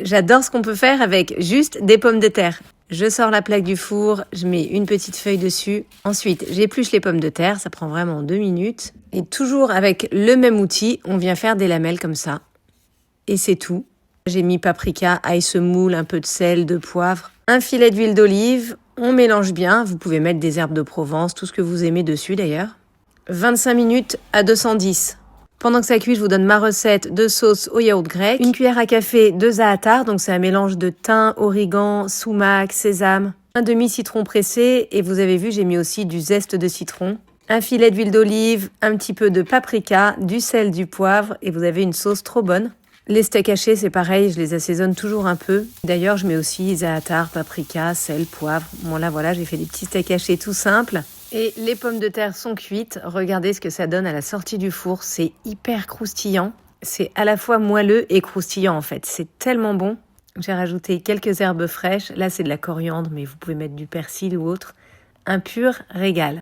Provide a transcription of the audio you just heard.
J'adore ce qu'on peut faire avec juste des pommes de terre. Je sors la plaque du four, je mets une petite feuille dessus. Ensuite, j'épluche les pommes de terre, ça prend vraiment 2 minutes. Et toujours avec le même outil, on vient faire des lamelles comme ça. Et c'est tout. J'ai mis paprika, ail semoule, un peu de sel, de poivre, un filet d'huile d'olive. On mélange bien, vous pouvez mettre des herbes de Provence, tout ce que vous aimez dessus d'ailleurs. 25 minutes à 210. Pendant que ça cuit, je vous donne ma recette de sauce au yaourt grec. Une cuillère à café de za'atar, donc c'est un mélange de thym, origan, sumac, sésame. Un demi-citron pressé, et vous avez vu, j'ai mis aussi du zeste de citron. Un filet d'huile d'olive, un petit peu de paprika, du sel, du poivre, et vous avez une sauce trop bonne. Les steaks hachés, c'est pareil, je les assaisonne toujours un peu. D'ailleurs, je mets aussi za'atar, paprika, sel, poivre. Bon là, voilà, j'ai fait des petits steaks hachés tout simples. Et les pommes de terre sont cuites. Regardez ce que ça donne à la sortie du four. C'est hyper croustillant. C'est à la fois moelleux et croustillant en fait. C'est tellement bon. J'ai rajouté quelques herbes fraîches. Là, c'est de la coriandre, mais vous pouvez mettre du persil ou autre. Un pur régal.